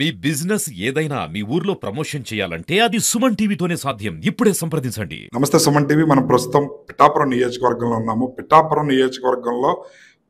మీ business ఏదైనా మీ ఊర్లో promotion చేయాలంటే అది సుమన్ టీవీతోనే సాధ్యం. ఇప్పుడే సంప్రదించండి. నమస్తే సుమన్ టీవీ. మనం ప్రస్తుతం పిఠాపురం నియోజకవర్గంలో ఉన్నాము. పిఠాపురం నియోజకవర్గంలో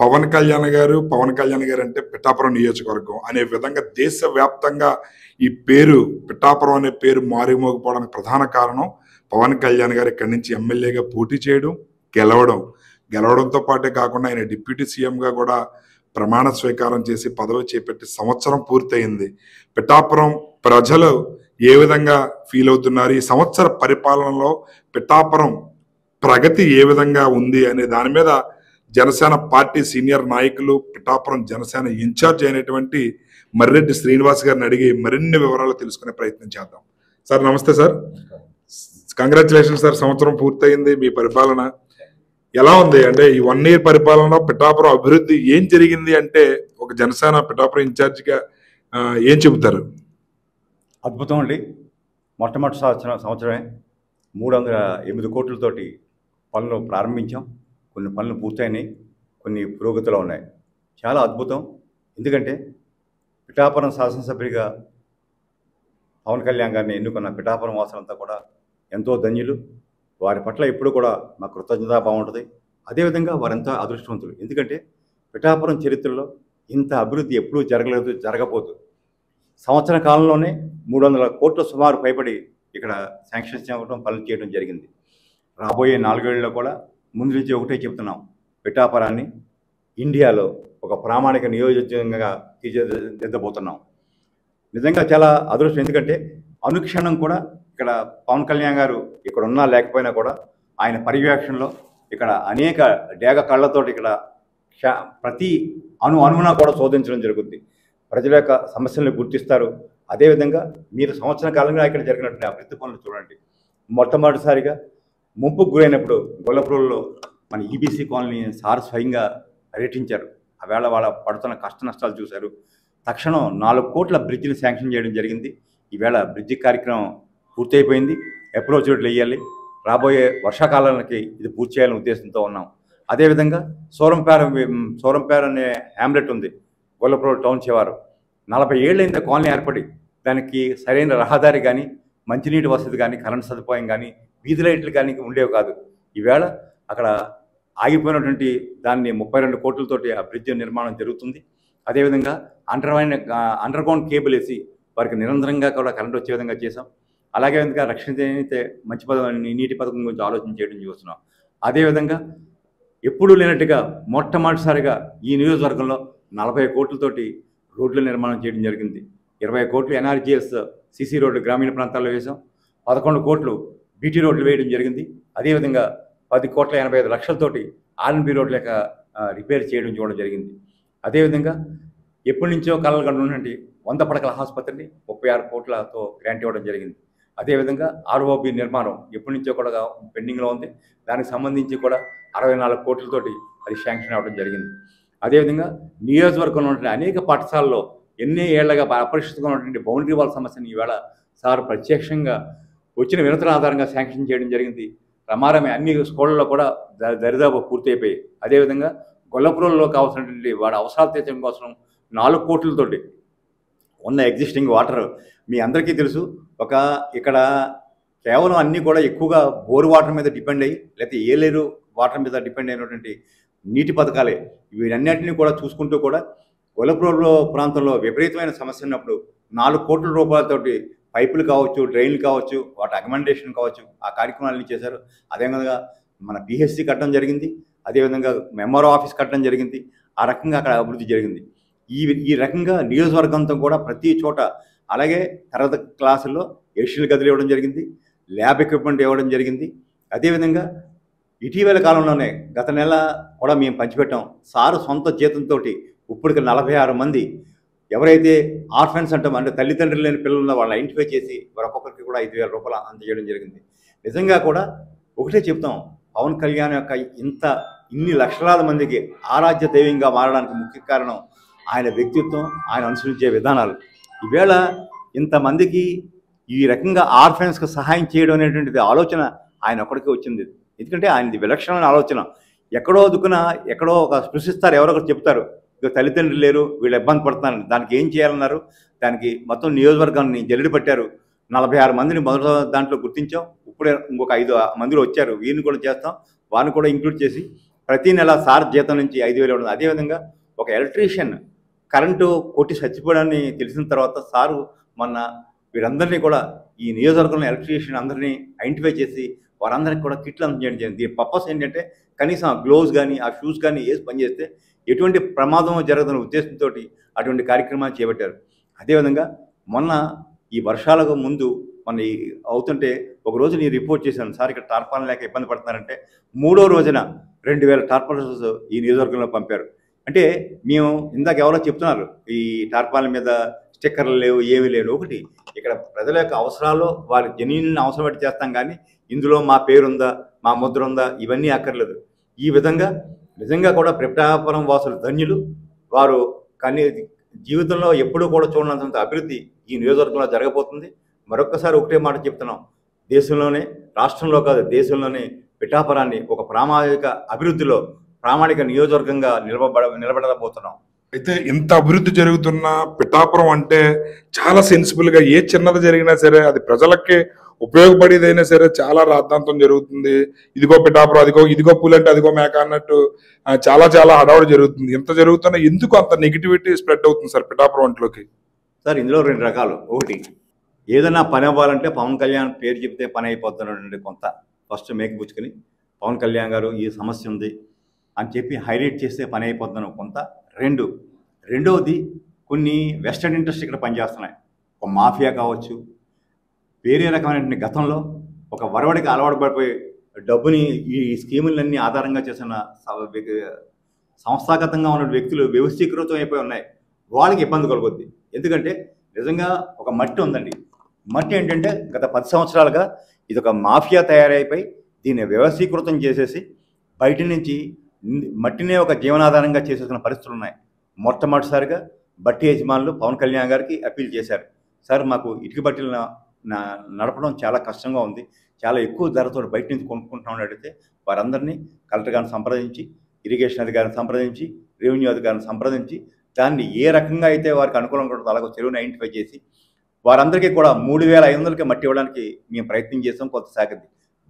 పవన్ కళ్యాణ్ గారు అంటే పిఠాపురం నియోజకవర్గం అనే విధంగా దేశవ్యాప్తంగా ఈ పేరు పిఠాపురం అనే పేరు మారుమోగిపోవడానికి ప్రధాన కారణం పవన్ కళ్యాణ్ గారు ఇక్కడి నుంచి ఎమ్మెల్యేగా పోటీ చేయడం, గెలవడంతో పాటే కాకుండా ఆయన డిప్యూటీ సీఎంగా కూడా ప్రమాణ స్వీకారం చేసి పదవి చేపట్టి సంవత్సరం పూర్తయింది. పిఠాపురం ప్రజలు ఏ విధంగా ఫీల్ అవుతున్నారు, ఈ సంవత్సర పరిపాలనలో పిఠాపురం ప్రగతి ఏ విధంగా ఉంది అనే దాని మీద జనసేన పార్టీ సీనియర్ నాయకులు, పిఠాపురం జనసేన ఇన్ఛార్జ్ అయినటువంటి మర్రెడ్డి శ్రీనివాస్ గారిని అడిగి మరిన్ని వివరాలు తెలుసుకునే ప్రయత్నం చేద్దాం. సార్ నమస్తే సార్. కంగ్రాచులేషన్స్ సార్, సంవత్సరం పూర్తయింది. మీ పరిపాలన ఎలా ఉంది? అంటే ఈ 1 year పరిపాలనలో పిఠాపురం అభివృద్ధి ఏం జరిగింది అంటే ఒక జనసేన పిఠాపురం ఇన్ఛార్జిగా ఏం చెబుతారు? అద్భుతం అండి. మొట్టమొదటి సంవత్సరమే 308 కోట్లతోటి పనులు ప్రారంభించాం. కొన్ని పనులు పూర్తయినాయి, కొన్ని పురోగతిలో ఉన్నాయి. చాలా అద్భుతం. ఎందుకంటే పిఠాపురం శాసనసభ్యుడిగా పవన్ కళ్యాణ్ గారిని ఎన్నుకున్న పిఠాపురం వాసులంతా కూడా ఎంతో ధన్యులు. వారి పట్ల ఎప్పుడు కూడా మా కృతజ్ఞతాభావం ఉంటుంది. అదేవిధంగా వారంతా అదృష్టవంతులు. ఎందుకంటే పిఠాపురం చరిత్రలో ఇంత అభివృద్ధి ఎప్పుడూ జరగలేదు, జరగబోదు. సంవత్సర కాలంలోనే 300 కోట్ల సుమారు పైబడి ఇక్కడ శాంక్షన్ చేయడం, పనులు చేయడం జరిగింది. రాబోయే 4 ఏళ్లలో కూడా ముందు నుంచి ఒకటే చెప్తున్నాం, పిఠాపురాన్ని ఇండియాలో ఒక ప్రామాణిక నియోజకవర్గంగా తీర్చిదిద్దబోతున్నాం. నిజంగా చాలా అదృష్టం. ఎందుకంటే అనుక్షణం కూడా ఇక్కడ పవన్ కళ్యాణ్ గారు ఇక్కడ ఉన్నా లేకపోయినా కూడా ఆయన పర్యవేక్షణలో ఇక్కడ అనేక డేగ కళ్ళతోటి ఇక్కడ ప్రతి అణువున కూడా శోధించడం జరుగుతుంది. ప్రజల యొక్క సమస్యలను గుర్తిస్తారు. అదేవిధంగా మీరు సంవత్సర కాలంగా ఇక్కడ జరిగినటువంటి అభివృద్ధి పనులు చూడండి. మొట్టమొదటిసారిగా ముంపుకు గురైనప్పుడు గొల్లపూర్లో మన ఈబీసీ కాలనీ సార్ స్వయంగా పర్యటించారు. ఆవేళ వాళ్ళ పడుతున్న కష్ట నష్టాలు చూశారు. తక్షణం 4 కోట్ల బ్రిడ్జిని శాంక్షన్ చేయడం జరిగింది. ఈవేళ బ్రిడ్జి కార్యక్రమం పూర్తయిపోయింది. అప్రోచ్ రోడ్లు వేయాలి. రాబోయే వర్షాకాలానికి ఇది పూర్తి చేయాలనే ఉద్దేశంతో ఉన్నాం. అదేవిధంగా సోరంపేర అనే హ్యామ్లెట్ ఉంది గొల్లపూర్ టౌన్ చివర. 40 ఏళ్ళైంది కాలనీ ఏర్పడి. దానికి సరైన రహదారి కానీ, మంచినీటి వసతి కానీ, కరెంట్ సదుపాయం కానీ, వీధి లైట్లు కానీ ఉండేవి కాదు. ఈవేళ అక్కడ ఆగిపోయినటువంటి దాన్ని 32 కోట్లతోటి ఆ బ్రిడ్జ్ నిర్మాణం జరుగుతుంది. అదేవిధంగా అండర్ గ్రౌండ్ కేబుల్ వేసి వారికి నిరంతరంగా కూడా కరెంట్ వచ్చే విధంగా చేసాం. అలాగే విధంగా రక్షించే మంచి నీటి పథకం గురించి ఆలోచన చేయడం చూస్తున్నాం. అదేవిధంగా ఎప్పుడూ లేనట్టుగా మొట్టమొదటిసారిగా ఈ నియోజకవర్గంలో 40 కోట్లతోటి రోడ్ల నిర్మాణం చేయడం జరిగింది. 20 కోట్లు ఎన్ఆర్జీఎస్ సిసి రోడ్లు గ్రామీణ ప్రాంతాల్లో వేసాం. 11 కోట్లు బీటీ రోడ్లు వేయడం జరిగింది. అదేవిధంగా 10,85 లక్షలతోటి ఆర్ఎన్బి రోడ్ల యొక్క రిపేర్ చేయడం చూడడం జరిగింది. అదేవిధంగా ఎప్పటి నుంచో కళలు కంటున్నటువంటి 100 పడకల ఆసుపత్రిని 36 కోట్లతో గ్రాంట్ ఇవ్వడం జరిగింది. అదేవిధంగా ఆర్ఓబి నిర్మాణం ఎప్పటి నుంచో కూడా పెండింగ్లో ఉంది. దానికి సంబంధించి కూడా 64 కోట్లతోటి అది శాంక్షన్ అవ్వడం జరిగింది. అదేవిధంగా నియోజకవర్గంలో ఉన్నటువంటి అనేక పాఠశాలలో ఎన్ని ఏళ్లగా అపరిష్కృతంగా ఉన్నటువంటి బౌండరీ వాల్ సమస్యను ఈవేళ సార్ ప్రత్యక్షంగా వచ్చిన వినతుల ఆధారంగా శాంక్షన్ చేయడం జరిగింది. ప్రమాదమే అన్ని స్కూళ్ళలో కూడా దరిదాపు పూర్తయిపోయాయి. అదేవిధంగా గొల్లపురంలో కావాల్సినటువంటి వాడి అవసరాలు తీర్చడం కోసం 4 కోట్లతోటి ఉన్న ఎగ్జిస్టింగ్ వాటర్ మీ అందరికీ తెలుసు. ఇక్కడ కేవలం అన్నీ కూడా ఎక్కువగా బోర్ వాటర్ మీద డిపెండ్ అయ్యి, లేకపోతే ఏలేరు వాటర్ మీద డిపెండ్ అయినటువంటి నీటి పథకాలే. వీటన్నిటిని కూడా చూసుకుంటూ కూడా గొల్లపురంలో ప్రాంతంలో విపరీతమైన సమస్య ఉన్నప్పుడు 4 కోట్ల రూపాయలతోటి పైపులు కావచ్చు, డ్రైన్లు కావచ్చు, వాటి అకమెండేషన్ కావచ్చు, ఆ కార్యక్రమాలన్నీ చేశారు. అదేవిధంగా మన పిహెచ్సి కట్టడం జరిగింది. అదేవిధంగా ఎంఆర్ఓ ఆఫీస్ కట్టడం జరిగింది. ఆ రకంగా అక్కడ అభివృద్ధి జరిగింది. ఈ రకంగా నియోజకవర్గంతో కూడా ప్రతి చోట, అలాగే తరగతి క్లాసుల్లో ఏసీల గదులు ఇవ్వడం జరిగింది, ల్యాబ్ ఎక్విప్మెంట్ ఇవ్వడం జరిగింది. అదేవిధంగా ఇటీవల కాలంలోనే గత నెల కూడా మేము పంచిపెట్టాం. సారు సొంత జీతంతో ఇప్పటికి 46 మంది ఎవరైతే ఆర్ఫెన్స్ అంటాం, అంటే తల్లిదండ్రులు లేని పిల్లలు ఉన్న వాళ్ళని ఐడెంటిఫై చేసి ఒక్కొక్కరికి కూడా 5,000 రూపాయలు అందజేయడం జరిగింది. నిజంగా కూడా ఒకటే చెప్తాం, పవన్ కళ్యాణ్ యొక్క ఇన్ని లక్షలాది మందికి ఆరాధ్య దైవంగా మారడానికి ముఖ్య కారణం ఆయన వ్యక్తిత్వం, ఆయన అనుసరించే విధానాలు. ఈవేళ ఇంతమందికి ఈ రకంగా ఆర్ఫెన్స్కి సహాయం చేయడం అనేటువంటిది ఆలోచన ఆయన ఒక్కడికి వచ్చింది. ఎందుకంటే ఆయనది విలక్షణమైన ఆలోచన. ఎక్కడో దుక్కున ఎక్కడో ఒక స్పృశిస్తారు, ఎవరో ఒకరు చెప్తారు, ఇక తల్లిదండ్రులు లేరు, వీళ్ళు ఇబ్బంది పడుతున్నారు, దానికి ఏం చేయాలన్నారు. దానికి మొత్తం నియోజకవర్గాన్ని జల్లెడ పట్టారు. 46 మందిని మొదటి దాంట్లో గుర్తించాం. ఇప్పుడే ఇంకొక 5 మందిలో వచ్చారు. వీరిని కూడా చేస్తాం. వారిని కూడా ఇంక్లూడ్ చేసి ప్రతి నెల సార్ జీతం నుంచి 5,000 ఇవ్వడం. అదేవిధంగా ఒక ఎలక్ట్రీషియన్ కరెంటు కొట్టి చచ్చిపోవడాన్ని తెలిసిన తర్వాత సారు మొన్న వీరందరినీ కూడా ఈ నియోజకవర్గంలో ఎలక్ట్రీషియన్ అందరినీ ఐడెంటిఫై చేసి వారందరికీ కూడా కిట్లు అందజేయడం జరిగింది. దీని పర్పస్ ఏంటంటే కనీసం ఆ గ్లోవ్స్ కానీ ఆ షూస్ కానీ వేసి పనిచేస్తే ఎటువంటి ప్రమాదం జరగదన్న ఉద్దేశంతో అటువంటి కార్యక్రమాలు చేపట్టారు. అదేవిధంగా మొన్న ఈ వర్షాలకు ముందు మన అవుతుంటే ఒకరోజు నేను రిపోర్ట్ చేశాను, సార్ ఇక్కడ టార్పాలిన్ లేక ఇబ్బంది పడుతున్నారంటే 3వ రోజున 2,000 టార్పాలిన్స్ ఈ నియోజకవర్గంలో పంపారు. అంటే మేము ఇందాక ఎవరో చెప్తున్నారు ఈ టార్పాలిన్ మీద స్టిక్కర్లు లేవు, ఏమీ లేవు. ఒకటి ఇక్కడ ప్రజల యొక్క అవసరాలు వారి జెన్యున్ అవసరం బట్టి చేస్తాం, కానీ ఇందులో మా పేరుందా మా ముద్ర ఉందా ఇవన్నీ అక్కర్లేదు. ఈ విధంగా నిజంగా కూడా పిఠాపురం వాసులు ధన్యులు. వారు కానీ జీవితంలో ఎప్పుడూ కూడా చూడనంత అభివృద్ధి ఈ నియోజకవర్గంలో జరగబోతుంది. మరొక్కసారి ఒకటే మాట చెప్తున్నాం, దేశంలోనే రాష్ట్రంలో కాదు దేశంలోనే పిఠాపురాన్ని ఒక ప్రామాణిక అభివృద్ధిలో ప్రామాణిక నియోజకవర్గంగా నిలబడబోతున్నాం. అయితే ఇంత అభివృద్ధి జరుగుతున్న పిఠాపురం అంటే చాలా సెన్సిబుల్ గా ఏ చిన్నది జరిగినా సరే అది ప్రజలకి ఉపయోగపడేదైనా సరే చాలా రాద్ధాంతం జరుగుతుంది. ఇదిగో పిఠాపురం, ఇదిగో పూలంటే అదిగో మేక అన్నట్టు చాలా చాలా హడావుడి జరుగుతుంది. ఇంత జరుగుతున్నా ఎందుకు అంత నెగిటివిటీ స్ప్రెడ్ అవుతుంది సార్ పిఠాపురం ఒంట్లోకి? సార్ ఇందులో 2 రకాలు. ఒకటి ఏదైనా పని అవ్వాలంటే పవన్ కళ్యాణ్ పేరు చెప్తే పని అయిపోతున్నటువంటి కొంత ఫస్ట్ మేకపుచ్చుకొని పవన్ కళ్యాణ్ గారు ఈ సమస్య ఉంది అని చెప్పి హైలైట్ చేస్తే పని అయిపోతున్నాను కొంత. రెండవది కొన్ని వెస్టర్న్ ఇంట్రెస్ట్ ఇక్కడ పనిచేస్తున్నాయి. ఒక మాఫియా కావచ్చు, వేరే రకమైన గతంలో ఒక వరవడికి అలవాటు పడిపోయి డబ్బుని ఈ స్కీములన్నీ ఆధారంగా చేసిన సంస్థాగతంగా ఉన్న వ్యక్తులు వ్యవస్థీకృతం అయిపోయి ఉన్నాయి. వాళ్ళకి ఇబ్బంది కలుగుద్ది. ఎందుకంటే నిజంగా ఒక మట్టి ఉందండి. మట్టి ఏంటంటే గత 10 సంవత్సరాలుగా ఇది ఒక మాఫియా తయారైపోయి దీన్ని వ్యవస్థీకృతం చేసేసి బయట నుంచి మట్టినే ఒక జీవనాధారంగా చేసేసిన పరిస్థితులు ఉన్నాయి. మొట్టమొదటిసారిగా బట్టి యజమానులు పవన్ కళ్యాణ్ గారికి అప్పీల్ చేశారు, సార్ మాకు ఇటుక బట్టీలు నడపడం చాలా కష్టంగా ఉంది, చాలా ఎక్కువ ధరతో బయట నుంచి కొనుక్కుంటామని అడిగితే వారందరినీ కలెక్టర్ గారిని సంప్రదించి, ఇరిగేషన్ అధికారిని సంప్రదించి, రెవెన్యూ అధికారిని సంప్రదించి దాన్ని ఏ రకంగా అయితే వారికి అనుకూలంగా ఉంటుందో అలాగే చెరువుని ఐడెంటిఫై చేసి వారందరికీ కూడా 3,500కి మట్టి ఇవ్వడానికి మేము ప్రయత్నం చేసాం. కొంత సాగింది.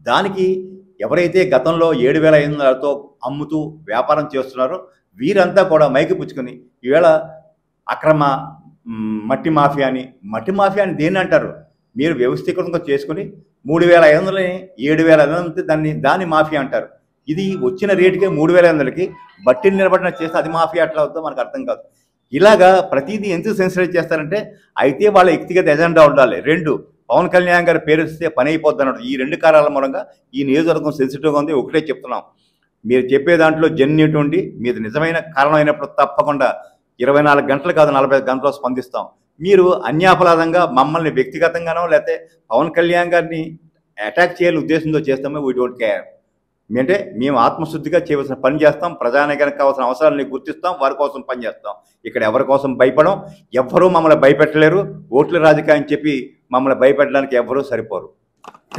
దానికి ఎవరైతే గతంలో 7,500తో అమ్ముతూ వ్యాపారం చేస్తున్నారో వీరంతా కూడా మైకి పుచ్చుకొని ఈవేళ అక్రమ మట్టి మాఫియాని దేన్ని అంటారు? మీరు వ్యవస్థీకృతంగా చేసుకుని 3,500ని 7,500 దాన్ని మాఫియా అంటారు. ఇది వచ్చిన రేటుకే 3,500కి బట్టీలు నిలబడిన చేస్తే అది మాఫియా ఎట్లా అవుతుందో మనకు అర్థం కాదు. ఇలాగా ప్రతిదీ ఎందుకు సెన్సిటైజ్ చేస్తారంటే అయితే వాళ్ళ వ్యక్తిగత ఎజెండా ఉండాలి. 2 పవన్ కళ్యాణ్ గారి పేరు ఇస్తే పని అయిపోద్ది అన్నట్టు. ఈ 2 కారణాల మూలంగా ఈ నియోజకవర్గం సెన్సిటివ్గా ఉంది. ఒకటే చెప్తున్నాం, మీరు చెప్పే దాంట్లో జెన్యునిటీ మీది నిజమైన కారణం అయినప్పుడు తప్పకుండా 24 గంటలు కాదు 45 గంటలు స్పందిస్తాం. మీరు అన్యాపలాదంగా మమ్మల్ని వ్యక్తిగతంగానో లేకపోతే పవన్ కళ్యాణ్ గారిని అటాక్ చేయాలని ఉద్దేశంతో చేస్తామో వీ డోంట్ కేర్. అంటే మేము ఆత్మశుద్ధిగా చేయవలసిన పని చేస్తాం, ప్రజానీకానికి కావాల్సిన అవసరాలని గుర్తిస్తాం, వారి కోసం పనిచేస్తాం. ఇక్కడ ఎవరి కోసం భయపడం, ఎవ్వరూ మమ్మల్ని భయపెట్టలేరు. ఓట్ల రాజకీయం చెప్పి మమ్మల్ని భయపెట్టడానికి ఎవ్వరూ సరిపోరు.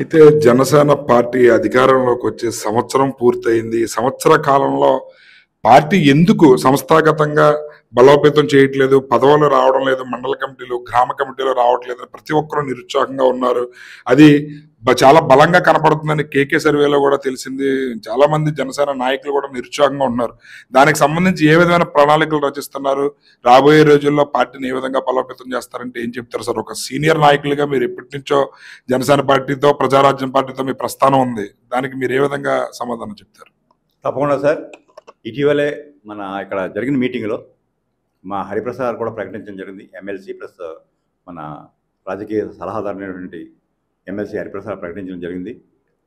అయితే జనసేన పార్టీ అధికారంలోకి వచ్చే సంవత్సరం పూర్తయింది. సంవత్సర కాలంలో పార్టీ ఎందుకు సంస్థాగతంగా బలోపేతం చేయట్లేదు, పదవులు రావడం లేదు, మండల కమిటీలు గ్రామ కమిటీలు రావట్లేదు, ప్రతి ఒక్కరూ నిరుత్సాహంగా ఉన్నారు. అది చాలా బలంగా కనపడుతుందని కేకే సర్వేలో కూడా తెలిసింది. చాలా మంది జనసేన నాయకులు కూడా నిరుత్సాహంగా ఉన్నారు. దానికి సంబంధించి ఏ విధమైన ప్రణాళికలు రచిస్తున్నారు? రాబోయే రోజుల్లో పార్టీని ఏ విధంగా బలోపేతం చేస్తారంటే ఏం చెప్తారు సార్? ఒక సీనియర్ నాయకులుగా మీరు ఎప్పటి నుంచో జనసేన పార్టీతో ప్రజారాజ్యం పార్టీతో మీ ప్రస్థానం ఉంది, దానికి మీరు ఏ విధంగా సమాధానం చెప్తారు? తప్పకుండా సార్. ఇటీవలే మన ఇక్కడ జరిగిన మీటింగ్లో మా హరిప్రసాద్ కూడా ప్రకటించడం జరిగింది. ఎమ్మెల్సీ ప్లస్ మన రాజకీయ సలహాదారునైనటువంటి ఎమ్మెల్సీ హరిప్రసాద్ ప్రకటించడం జరిగింది.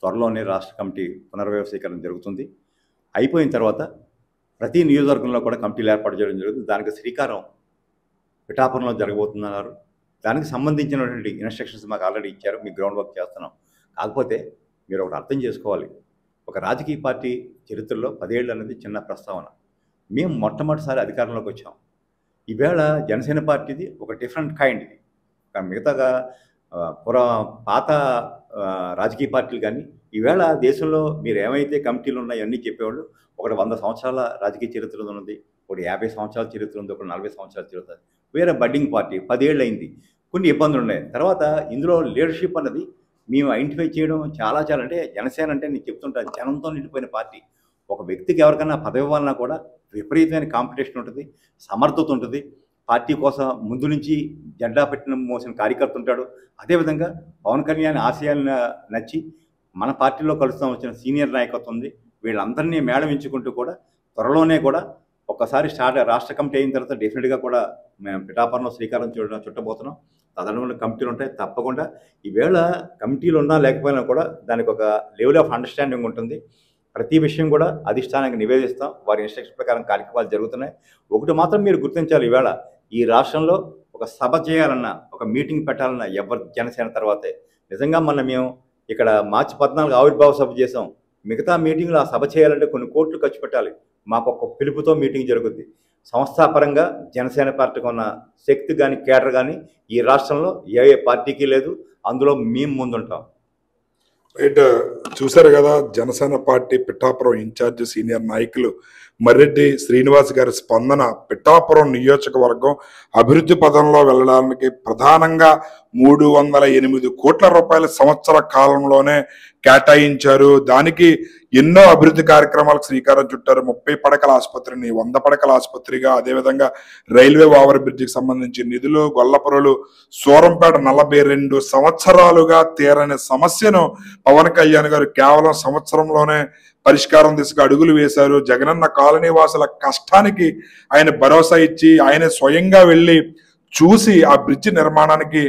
త్వరలోనే రాష్ట్ర కమిటీ పునర్వ్యవస్థీకరణ జరుగుతుంది. అయిపోయిన తర్వాత ప్రతి నియోజకవర్గంలో కూడా కమిటీలు ఏర్పాటు చేయడం జరుగుతుంది. దానికి శ్రీకారం పిఠాపురంలో జరగబోతున్నారు. దానికి సంబంధించినటువంటి ఇన్స్ట్రక్షన్స్ మాకు ఆల్రెడీ ఇచ్చారు. మీ గ్రౌండ్ వర్క్ చేస్తున్నాం. కాకపోతే మీరు ఒకటి అర్థం చేసుకోవాలి, ఒక రాజకీయ పార్టీ చరిత్రలో 10 ఏళ్ళు అనేది చిన్న ప్రస్తావన. మేము మొట్టమొదటిసారి అధికారంలోకి వచ్చాం. ఈవేళ జనసేన పార్టీది ఒక డిఫరెంట్ కైండ్. ఇది మిగతాగా పాత రాజకీయ పార్టీలు కానీ ఈవేళ దేశంలో మీరు ఏమైతే కమిటీలు ఉన్నాయో అన్నీ చెప్పేవాళ్ళు. ఒకటి 100 సంవత్సరాల రాజకీయ చరిత్ర ఉన్నది, ఒకటి 50 సంవత్సరాల చరిత్ర ఉంది, ఒకటి 40 సంవత్సరాల చరిత్ర. వేరే బడ్డింగ్ పార్టీ 10 ఏళ్ళు అయింది. కొన్ని ఇబ్బందులు ఉన్నాయి. తర్వాత ఇందులో లీడర్షిప్ అన్నది మేము ఐడెంటిఫై చేయడం చాలా అంటే జనసేన అంటే నేను చెప్తుంటాను, జనంతో నిండిపోయిన పార్టీ. ఒక వ్యక్తికి ఎవరికైనా పదవి ఇవ్వాలన్నా కూడా విపరీతమైన కాంపిటీషన్ ఉంటుంది, సమర్థత ఉంటుంది. పార్టీ కోసం ముందు నుంచి జెండా పెట్టిన మోసిన కార్యకర్త ఉంటాడు. అదేవిధంగా పవన్ కళ్యాణ్ ఆశయాలను నచ్చి మన పార్టీలో కలుస్తాం వచ్చిన సీనియర్ నాయకత్వం ఉంది. వీళ్ళందరినీ మేళవించుకుంటూ కూడా త్వరలోనే కూడా ఒక్కసారి రాష్ట్ర కమిటీ అయిన తర్వాత డెఫినెట్గా కూడా మేము పిఠాపురంలో శ్రీకారం చుట్టబోతున్నాం. తదనుగుణ కమిటీలు ఉంటాయి. తప్పకుండా ఈవేళ కమిటీలు ఉన్నా లేకపోయినా కూడా దానికి ఒక లెవెల్ ఆఫ్ అండర్స్టాండింగ్ ఉంటుంది. ప్రతి విషయం కూడా అధిష్టానానికి నివేదిస్తాం. వారి ఇన్స్ట్రక్షన్ ప్రకారం కార్యక్రమాలు జరుగుతున్నాయి. ఒకటి మాత్రం మీరు గుర్తించాలి, ఈవేళ ఈ రాష్ట్రంలో ఒక సభ చేయాలన్నా, ఒక మీటింగ్ పెట్టాలన్నా ఎవరు జనసేన తర్వాతే. నిజంగా మేము ఇక్కడ మార్చి 14 ఆవిర్భావ సభ చేసాం. మిగతా మీటింగ్లు ఆ సభ చేయాలంటే కొన్ని కోట్లు ఖర్చు పెట్టాలి. మాకు ఒక పిలుపుతో మీటింగ్ జరుగుద్ది. సంస్థాపరంగా జనసేన పార్టీకి ఉన్న శక్తి కానీ కేడర్ కానీ ఈ రాష్ట్రంలో ఏ పార్టీకి లేదు. అందులో మేము ముందుంటాం. రైట్, చూశారు కదా Janasena party Pithapuram in charge senior నాయకులు మర్రెడ్డి శ్రీనివాస్ గారి స్పందన. పిఠాపురం నియోజకవర్గం అభివృద్ధి పదంలో వెళ్ళడానికి ప్రధానంగా 308 కోట్ల రూపాయల సంవత్సర కాలంలోనే కేటాయించారు. దానికి ఎన్నో అభివృద్ధి కార్యక్రమాలకు శ్రీకారం చుట్టారు. 30 పడకల ఆసుపత్రిని 100 పడకల ఆసుపత్రిగా, అదేవిధంగా రైల్వే ఓవర్ బ్రిడ్జికి సంబంధించి నిధులు, గొల్లపురలు, సూరంపేట 42 సంవత్సరాలుగా తీరని సమస్యను పవన్ కళ్యాణ్ గారు కేవలం సంవత్సరంలోనే పరిష్కారం దిశగా అడుగులు వేశారు. జగనన్న కాలనీ వాసుల కష్టానికి ఆయన భరోసా ఇచ్చి ఆయన స్వయంగా వెళ్ళి చూసి ఆ బ్రిడ్జి నిర్మాణానికి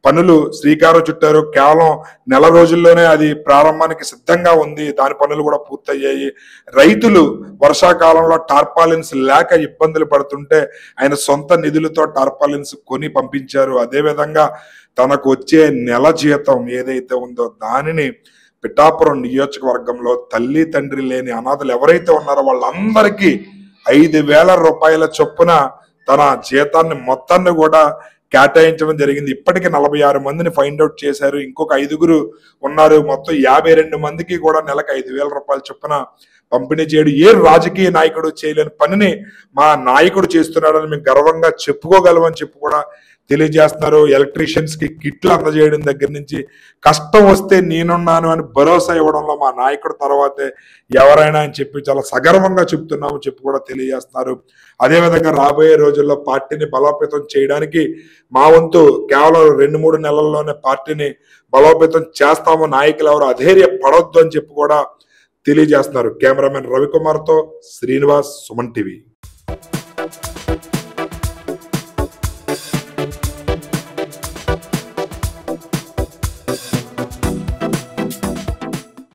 పనులు శ్రీకారం చుట్టారు. కేవలం నెల రోజుల్లోనే అది ప్రారంభానికి సిద్ధంగా ఉంది. దాని పనులు కూడా పూర్తయ్యాయి. రైతులు వర్షాకాలంలో టార్పాలిన్స్ లేక ఇబ్బందులు పడుతుంటే ఆయన సొంత నిధులతో టార్పాలిన్స్ కొని పంపించారు. అదేవిధంగా తనకు వచ్చే నెల జీతం ఏదైతే ఉందో దానిని పిఠాపురం నియోజకవర్గంలో తల్లి తండ్రి లేని అనాథలు ఎవరైతే ఉన్నారో వాళ్ళందరికీ 5,000 రూపాయల చొప్పున తన జీతాన్ని మొత్తాన్ని కూడా కేటాయించడం జరిగింది. ఇప్పటికీ 46 మందిని ఫైండ్ అవుట్ చేశారు. ఇంకొక 5గురు ఉన్నారు. మొత్తం 52 మందికి కూడా నెలకు 5,000 రూపాయల చొప్పున పంపిణీ చేయడం ఏ రాజకీయ నాయకుడు చేయలేని పనిని మా నాయకుడు చేస్తున్నాడని మేము గర్వంగా చెప్పుకోగలమని చెప్పి కూడా తెలియజేస్తున్నారు. ఎలక్ట్రీషియన్స్ కి కిట్లు అందజేయడం దగ్గర నుంచి కష్టం వస్తే నేనున్నాను అని భరోసా ఇవ్వడంలో మా నాయకుడు తర్వాతే ఎవరైనా అని చెప్పి చాలా సగర్వంగా చెప్తున్నాము చెప్పి కూడా తెలియజేస్తున్నారు. అదేవిధంగా రాబోయే రోజుల్లో పార్టీని బలోపేతం చేయడానికి మా వంతు కేవలం 2-3 నెలల్లోనే పార్టీని బలోపేతం చేస్తాము. నాయకులు ఎవరు అధైర్య పడొద్దు అని చెప్పి కూడా తెలియజేస్తున్నారు. కెమెరామెన్ రవికుమార్తో శ్రీనివాస్, సుమన్ టీవీ.